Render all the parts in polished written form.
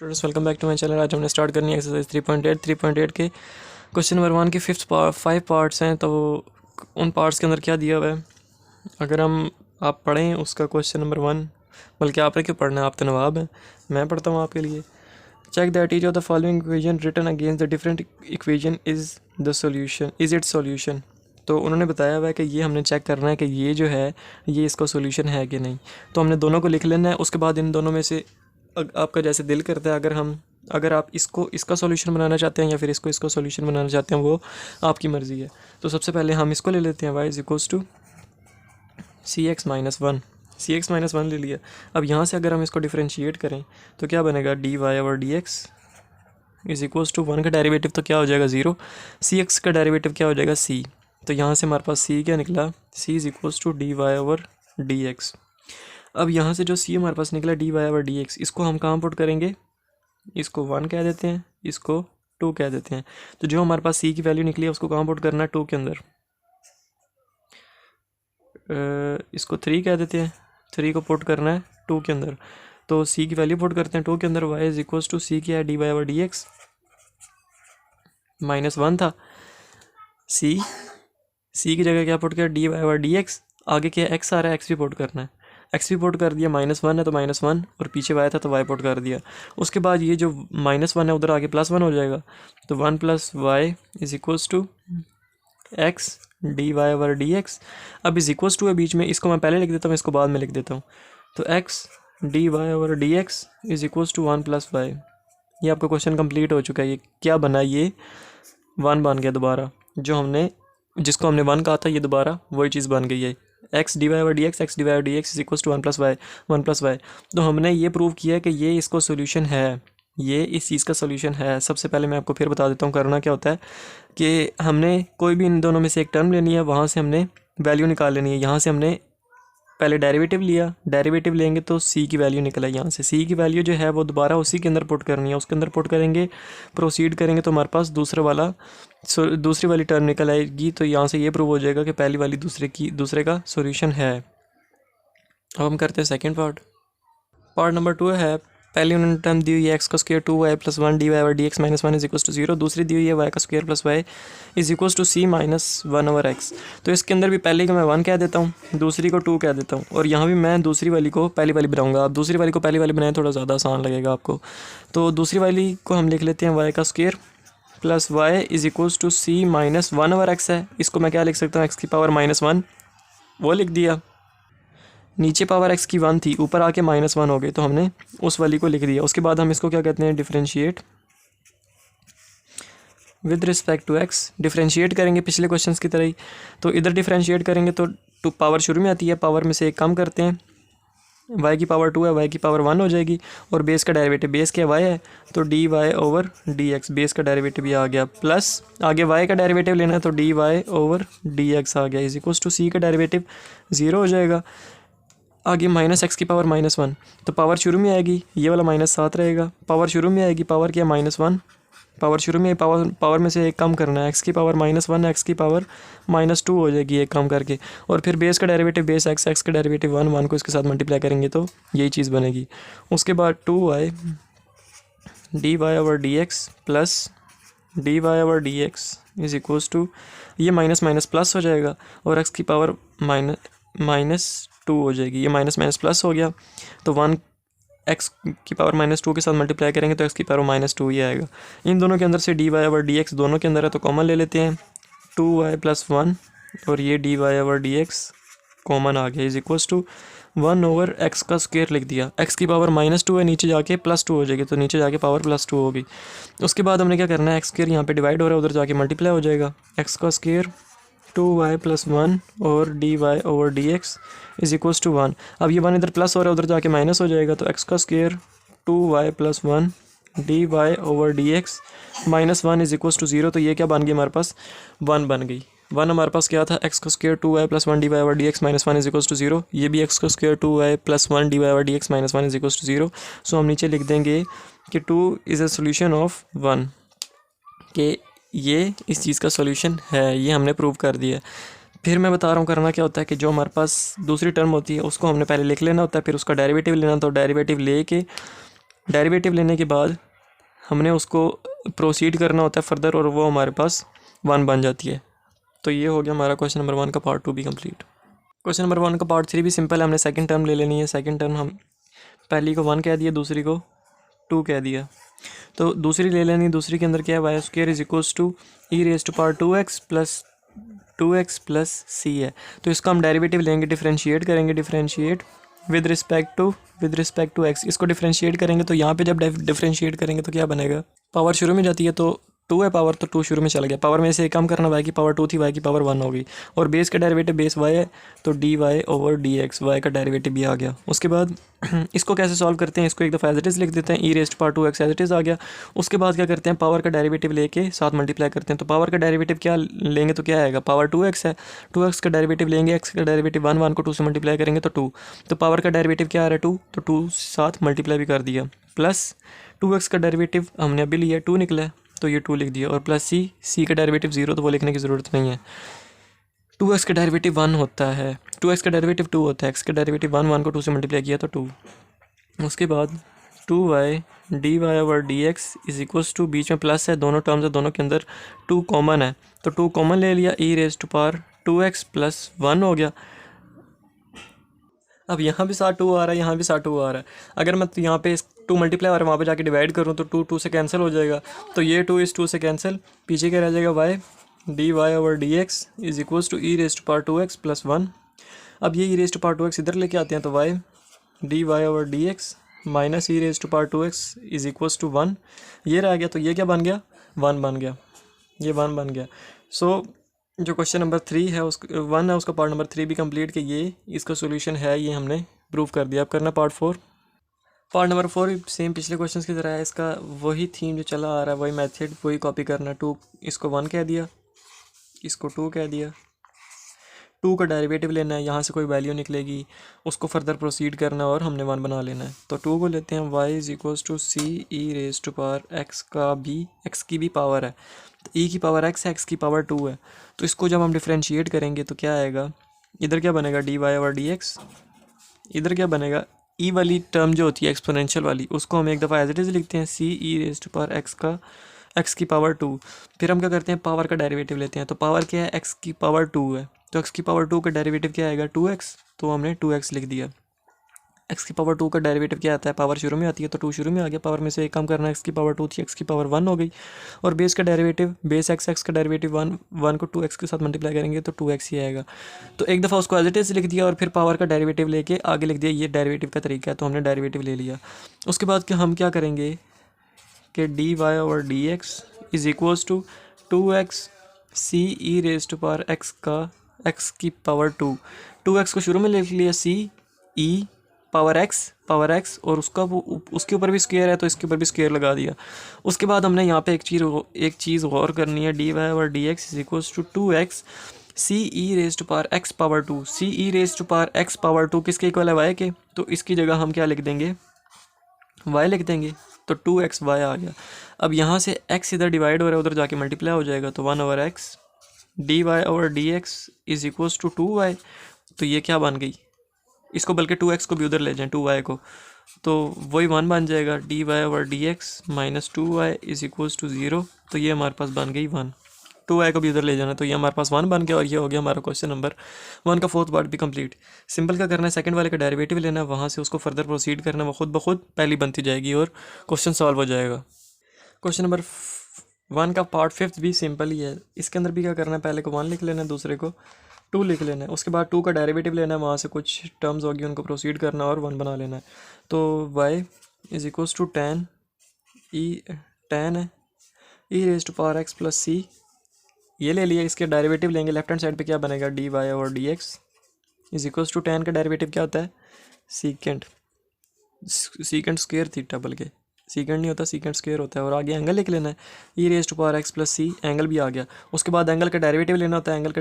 Students welcome back to my channel. आज हमने start करनी है एक्सरसाइज 3.8 के क्वेश्चन नंबर 1 के 5 पार्ट्स हैं। तो उन पार्ट्स के अंदर क्या दिया हुआ है, अगर आप पढ़ें उसका क्वेश्चन नंबर 1, बल्कि आपने क्यों पढ़ना है, आप तो नवाब हैं, मैं पढ़ता हूँ आपके लिए। Check that each of the following equation written against the different equation is its solution. तो उन्होंने बताया हुआ है कि ये हमने चेक करना है कि ये जो है ये इसका सॉल्यूशन है कि नहीं। तो हमने दोनों को लिख लेना है। उसके बाद इन दोनों में से आपका जैसे दिल करता है, अगर आप इसको इसका सॉल्यूशन बनाना चाहते हैं या फिर इसको सॉल्यूशन बनाना चाहते हैं, वो आपकी मर्ज़ी है। तो सबसे पहले हम इसको ले लेते हैं, y is equals to c x minus one ले लिया। अब यहाँ से अगर हम इसको डिफ्रेंशिएट करें तो क्या बनेगा, d y over d x is equals to 1 का डेरिवेटिव तो क्या हो जाएगा 0, सी एक्स का डेरिवेटिव क्या हो जाएगा c। तो यहाँ से हमारे पास c क्या निकला, c is equals to d y over d x. अब यहाँ से जो c हमारे पास निकला d y over d x, इसको हम कहाँ पुट करेंगे, इसको 1 कह देते हैं, इसको 2 कह देते हैं। तो जो हमारे पास c की वैल्यू निकली है उसको कहाँ पुट करना है, 2 के अंदर। इसको 3 कह देते हैं, 3 को पुट करना है 2 के अंदर। तो c की वैल्यू पुट करते हैं 2 के अंदर, y is equals to c क्या है, d y over d x -1 था। c की जगह क्या पुट किया, d y over d x. आगे क्या x आ रहा है, x भी पुट करना है, एक्स भी पोर्ट कर दिया, -1 है तो -1, और पीछे y था तो y पोर्ट कर दिया। उसके बाद ये जो -1 है उधर आगे +1 हो जाएगा। तो 1 + y is equals to x d y over d x. अब इज इक्वल्स टू है बीच में, इसको मैं पहले लिख देता हूँ, इसको बाद में लिख देता हूँ। तो x d y over d x is equals to 1 + y। ये आपका क्वेश्चन कंप्लीट हो चुका है। ये क्या बना, ये 1 बन गया दोबारा, जिसको हमने 1 कहा था ये दोबारा वही चीज़ बन गई है। X d y over d x is equal to 1 + y। तो हमने ये प्रूव किया है कि ये इसको सोल्यूशन है, ये इस चीज़ का सोल्यूशन है। सबसे पहले मैं आपको फिर बता देता हूँ करना क्या होता है कि हमने कोई भी इन दोनों में से एक टर्म लेनी है, वहाँ से हमने वैल्यू निकाल लेनी है। यहाँ से हमने पहले डेरिवेटिव लिया, डेरिवेटिव लेंगे तो c की वैल्यू निकला। यहाँ से c की वैल्यू जो है वो दोबारा उसी के अंदर पुट करनी है, उसके अंदर पुट करेंगे, प्रोसीड करेंगे तो हमारे पास दूसरी वाली टर्म निकल आएगी। तो यहाँ से ये प्रूव हो जाएगा कि पहली वाली दूसरे का सॉल्यूशन है। अब हम करते हैं सेकंड पार्ट नंबर 2 है। पहली उन्होंने टर्म दी हुई है x² 2y + 1 dy over dx -1 is equal to 0। दूसरी दी हुई है y² + y is equal to c -1 over x। तो इसके अंदर भी पहले को मैं 1 कह देता हूँ, दूसरी को 2 कह देता हूँ, और यहाँ भी मैं दूसरी वाली को पहली वाली बनाऊंगा। आप दूसरी वाली को पहली वाली बनाएं, थोड़ा ज़्यादा आसान लगेगा आपको। तो दूसरी वाली को हम लिख लेते हैं y² + y is equal to c -1 over x है। इसको मैं क्या लिख सकता हूँ, x⁻1 वो लिख दिया। नीचे पावर x की 1 थी, ऊपर आके -1 हो गई, तो हमने उस वाली को लिख दिया। उसके बाद हम इसको क्या कहते हैं, differentiate with respect to x। Differentiate करेंगे पिछले क्वेश्चंस की तरह ही। तो इधर डिफरेंशिएट करेंगे तो पावर शुरू में आती है, पावर में से एक कम करते हैं, y की पावर 2 है, y की पावर 1 हो जाएगी, और बेस का डेरिवेटिव, बेस क्या y है तो d y over d x, base का डेरिवेटिव ये आ गया, प्लस आगे y का डेरिवेटिव लेना है तो d y over d x आ गया, इज इक्वल टू c का डेरिवेटिव 0 हो जाएगा। आगे -x⁻1, तो पावर शुरू में आएगी, ये वाला -7 रहेगा, पावर शुरू में आएगी, पावर क्या -1, पावर शुरू में पावर में से एक कम करना है, x⁻1 x⁻2 हो जाएगी एक कम करके, और फिर बेस का डेरिवेटिव बेस x का डेरिवेटिव 1 को इसके साथ मल्टीप्लाई करेंगे तो यही चीज़ बनेगी। उसके बाद 2y d y over d x plus d y over d x is equals to, ये माइनस प्लस हो जाएगा, और x⁻2 हो जाएगी, ये माइनस हो गया, तो 1 x⁻2 के साथ मल्टीप्लाई करेंगे तो x⁻2 ही आएगा। इन दोनों के अंदर से d y over d x दोनों के अंदर है तो कॉमन ले लेते हैं, 2y + 1 और ये d y over d x common आ गया, is equals to 1 over x² लिख दिया। x⁻2 है, नीचे जाके +2 हो जाएगी, तो नीचे जाके पावर +2 होगी। उसके बाद हमने क्या करना है, x² यहाँ पे डिवाइड हो रहा है, उधर जाके मल्टीप्लाई हो जाएगा, x² 2y + 1 और d y over d x is equals to 1। अब ये 1 इधर प्लस हो रहा है, उधर जाके माइनस हो जाएगा, तो x² 2y + 1 d y over d x -1 is equals to 0। तो ये क्या बन गई हमारे पास, 1 बन गई। 1 हमारे पास क्या था, x² 2y + 1 d y over d x -1 is equals to 0। ये भी x² 2y + 1 d y over d x -1 is equals to 0। So हम नीचे लिख देंगे कि 2 इज़ अ सोल्यूशन ऑफ 1, कि ये इस चीज़ का सॉल्यूशन है, ये हमने प्रूव कर दिया। फिर मैं बता रहा हूँ करना क्या होता है कि जो हमारे पास दूसरी टर्म होती है उसको हमने पहले लिख लेना होता है, फिर उसका डेरिवेटिव लेना, तो डेरिवेटिव लेके डेरिवेटिव लेने के बाद हमने उसको प्रोसीड करना होता है फर्दर और वो हमारे पास 1 बन जाती है। तो ये हो गया हमारा क्वेश्चन नंबर 1 का पार्ट 2 भी कंप्लीट। क्वेश्चन नंबर 1 का पार्ट 3 भी सिंपल है, हमने सेकंड टर्म ले लेनी है। सेकंड टर्म हम पहली को 1 कह दिया, दूसरी को 2 कह दिया, तो दूसरी ले लेनी। दूसरी के अंदर क्या है, y square is equals to e raise to power 2x plus c है। तो इसका हम डेरिवेटिव लेंगे, डिफरेंशिएट करेंगे, differentiate with respect to x. इसको डिफरेंशिएट करेंगे तो यहाँ पे जब डिफरेंशिएट करेंगे तो क्या बनेगा, पावर शुरू में जाती है तो 2 है पावर, तो 2 शुरू में चला गया, पावर में से कम करना, y की पावर 2 थी, y की पावर 1 हो गई, और बेस का डेरिवेटिव बेस y है तो dy ओवर dx, y का डेरिवेटिव भी आ गया। उसके बाद इसको कैसे सॉल्व करते हैं, इसको एक दफ़ा एज इट इज़ लिख देते हैं, e raised power 2x as it is आ गया। उसके बाद क्या करते हैं, पावर का डेरिवेटिव लेके साथ मल्टीप्लाई करते हैं। तो पावर का डेरिवेटिव क्या लेंगे तो क्या आएगा, पावर 2x है, 2x का डेरिवेटिव लेंगे, x का डेरिवेटिव 1 को 2 से मल्टीप्लाई करेंगे तो 2, तो पावर का डेरिवेटिव क्या आ रहा है 2, तो 2 साथ मल्टीप्लाई भी कर दिया, प्लस 2x का डेरिवेटिव हमने अभी लिया 2 निकला है तो ये 2 लिख दिया, और प्लस सी का डेरिवेटिव 0 तो वो लिखने की ज़रूरत नहीं है। 2x का डेरिवेटिव 1 होता है, 2x का डेरिवेटिव 2 होता है, x का डेरिवेटिव 1 को 2 से मल्टीप्लाई किया तो 2। उसके बाद 2y dy over dx is equals to, बीच में प्लस है, दोनों टर्म्स है, दोनों के अंदर 2 कॉमन है, तो 2 कॉमन ले लिया, e raise to power 2x plus 1 हो गया। अब यहाँ भी साथ 2 आ रहा है, यहाँ भी साथ 2 आ रहा है, अगर मैं तो यहाँ पे 2 मल्टीप्लाई और वहाँ पे जाके डिवाइड करूँ तो 2 से कैंसिल हो जाएगा, तो ये 2 इस 2 से कैंसिल, पीछे क्या रह जाएगा, y dy over dx is equals to e raise to power 2x plus 1। अब ये ई रेज टू पावर 2x इधर लेके आते हैं तो y dy over dx minus e raise to power 2x is equals to 1, ये रह गया, तो ये क्या बन गया, 1 बन गया, ये 1 बन गया। सो जो क्वेश्चन नंबर 3 है उसका 1 है, उसका पार्ट नंबर 3 भी कंप्लीट कि ये इसका सॉल्यूशन है, ये हमने प्रूव कर दिया। अब करना पार्ट 4। पार्ट नंबर 4 सेम पिछले क्वेश्चंस की तरह है, इसका वही थीम जो चला आ रहा है, वही मेथड, वही कॉपी करना। 2 इसको 1 कह दिया, इसको 2 कह दिया, 2 का डेरिवेटिव लेना है, यहाँ से कोई वैल्यू निकलेगी उसको फर्दर प्रोसीड करना और हमने 1 बना लेना है। तो 2 को लेते हैं, y is equals to c e raise to power x का भी, x की भी पावर है, तो e की पावर x है, x की पावर 2 है, तो इसको जब हम डिफरेंशिएट करेंगे तो क्या आएगा, इधर क्या बनेगा dy ओवर dx, इधर क्या बनेगा, e वाली टर्म जो होती है एक्सपोनेंशियल वाली उसको हम एक दफ़ा एज इट इज़ लिखते हैं, सी e raise to power x का x की पावर 2। फिर हम क्या करते हैं, पावर का डेरिवेटिव लेते हैं, तो पावर क्या है, x की पावर 2 है, तो x की पावर 2 का डेरिवेटिव क्या आएगा 2x, तो हमने 2x लिख दिया। x की पावर 2 का डेरिवेटिव क्या आता है, पावर शुरू में आती है तो 2 शुरू में आ गया, पावर में से एक कम करना, x की पावर 2 थी, x की पावर 1 हो गई, और बेस का डेरिवेटिव बेस x का डेरिवेटिव 1 को 2x के साथ मल्टीप्लाई करेंगे तो 2x ही आएगा। तो एक दफ़ा उसको एज इट इज़ लिख दिया और फिर पावर का डेरिवेटिव लेके आगे लिख दिया, ये डेरिवेटिव का तरीका है, तो हमने डेरिवेटिव ले लिया। उसके बाद हम क्या करेंगे कि dy over dx is equals to 2x c e raise to power x का x की पावर 2, 2x को शुरू में लिख लिया, सी ई पावर x और उसका उसके ऊपर भी स्क्वायर है तो इसके ऊपर भी स्क्वायर लगा दिया। उसके बाद हमने यहाँ पे एक चीज़ गौर करनी है, dy over dx is equals to 2x c e raise to power x power 2, c e raise to power x power 2 किसके इक्वल है, y के, तो इसकी जगह हम क्या लिख देंगे, y लिख देंगे, तो 2xy आ गया। अब यहाँ से x इधर डिवाइड हो रहा है, उधर जाके मल्टीप्लाई हो जाएगा, तो 1 over x dy over dx is equals to 2y, तो ये क्या बन गई, इसको बल्कि 2x को भी उधर ले जाएं 2y को, तो वही 1 बन जाएगा, dy over dx minus 2y is equals to 0, तो ये हमारे पास बन गई 1, 2y को भी उधर ले जाना, तो ये हमारे पास 1 बन गया, और ये हो गया हमारा क्वेश्चन नंबर 1 का 4th पार्ट भी कंप्लीट। सिंपल क्या करना है, सेकंड वाले का डेरिवेटिव लेना है, वहाँ से उसको फर्दर प्रोसीड करना है, वो खुद ब खुद पहली बनती जाएगी और क्वेश्चन सॉल्व हो जाएगा। क्वेश्चन नंबर 1 का पार्ट 5th भी सिंपल ही है, इसके अंदर भी क्या करना है, पहले को 1 लिख लेना है, दूसरे को 2 लिख लेना है, उसके बाद 2 का डेरिवेटिव लेना है, वहाँ से कुछ टर्म्स होगी उनको प्रोसीड करना और 1 बना लेना है। तो y is equals to tan है e raise to power x plus c, ये ले लिया, इसके डेरिवेटिव लेंगे, लेफ्ट हैंड साइड पे क्या बनेगा, dy over dx is equals to tan का डेरिवेटिव क्या होता है, सीकेंट स्क्वायर थीटा, बल्कि सीकेंट नहीं होता, सीकेंट स्क्वायर होता है, और आगे एंगल लिख लेना है, e raise to power x plus c, angle भी आ गया। उसके बाद एंगल का डेरिवेटिव लेना होता है, एंगल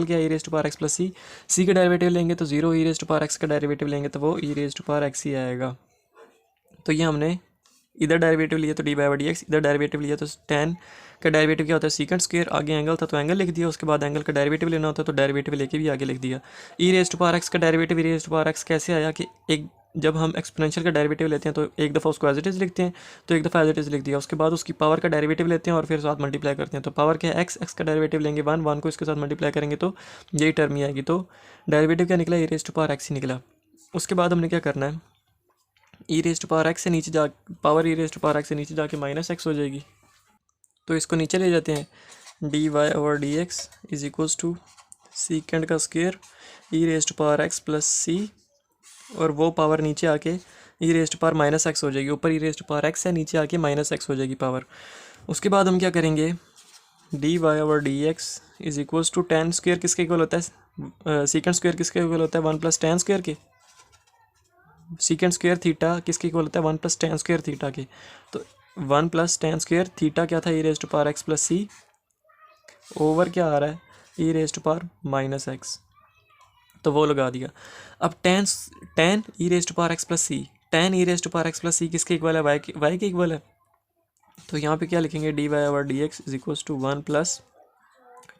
क्या है, e raise to power x plus c का डेरिवेटिव लेंगे तो 0, e raise to power x का डेरिवेटिव लेंगे तो वो e raise to power x ही आएगा। तो ये हमने इधर डेरिवेटिव लिया तो डी बाई डी एक्स, इधर डेरिवेटिव लिया तो टेन का डेरिवेटिव क्या होता है सीकेंड स्क्वायर, आगे एंगल था तो एंगल लिख दिया, उसके बाद एंगल का डेरिवेटिव लेना होता है तो डेरिवेटिव लेके भी आगे लिख दिया। E raise to power x का derivative e raise to power x कैसे आया कि एक जब हम एक्सपोनेंशियल का डेरिवेटिव लेते हैं तो एक दफ़ा उसको एज इट इज़ लिखते हैं, तो एक दफ़ा एज इट इज़ लिख दिया, उसके बाद उसकी पावर का डेरिवेटिव लेते हैं और फिर साथ मल्टीप्लाई करते हैं। तो पावर क्या है एक्स, एक्स का डेरिवेटिव लेंगे वन, वन को इसके साथ मल्टीप्लाई करेंगे तो यही टर्म ही आएगी। तो डेरिवेटिव क्या निकला, e raise to power x ही निकला। उसके बाद हमने क्या करना है, e raise to power x से नीचे जा, power e raise to power x से नीचे जाके माइनस एक्स हो जाएगी, तो इसको नीचे ले जाते हैं। D y over d x is equals to second का square e raise to power x plus c, और वो पावर नीचे आके e raise to power minus x हो जाएगी, ऊपर e raise to power x है, नीचे आके माइनस एक्स हो जाएगी पावर। उसके बाद हम क्या करेंगे, d y over d x is equals to tan square किसके इक्वल होता है, सीकेंड स्क्वायर किसके इक्वल होता है, वन प्लस टेन स्क्वायर के, सीकेंड स्क्वायर थीटा किसके इक्वल होता है, one plus tan square theta के। तो one plus tan square theta क्या था, e raise to power x plus c, over क्या आ रहा है, e raise to power minus x, तो वो लगा दिया। अब tan tan e raise to power x plus c, tan e raise to power x plus c किसके इक्वल है, वाई के इक्वल है। तो यहाँ पे क्या लिखेंगे, d y over d x is equals to one plus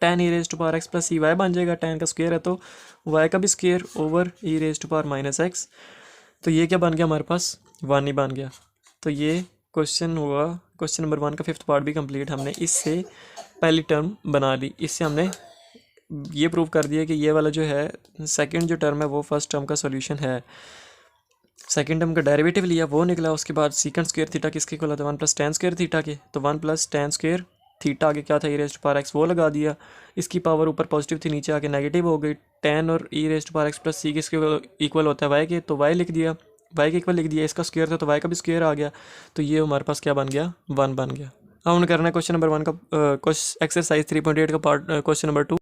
tan e raise to power x plus c, y बन जाएगा, टेन का स्क्वायर है तो वाई का भी square over e raise to power minus x. तो ये क्या बन गया हमारे पास, वन ही बन गया। तो ये क्वेश्चन हुआ, क्वेश्चन नंबर वन का फिफ्थ पार्ट भी कंप्लीट। हमने इससे पहली टर्म बना दी, इससे हमने ये प्रूव कर दिया कि ये वाला जो है सेकंड जो टर्म है वो फर्स्ट टर्म का सॉल्यूशन है। सेकंड टर्म का डेरिवेटिव लिया वो निकला, उसके बाद सीकेंड स्क्वायर थीटा किसके इक्वल होता है, one plus tan square theta के, तो one plus tan square theta आगे क्या था, e raise to power x, वो लगा दिया। इसकी पावर ऊपर पॉजिटिव थी, नीचे आके नेगेटिव हो गई। टेन और e raise to power x plus c किसके इक्वल होता है, वाई के, तो वाई लिख दिया, वाई के इक्वल लिख दिया। इसका स्क्वायर था तो वाई का भी स्क्वायर आ गया, तो ये हमारे पास क्या बन गया, वन बन गया। अब हमने करना है क्वेश्चन नंबर वन का एक्सरसाइज 3.8 का पार्ट क्वेश्चन नंबर टू।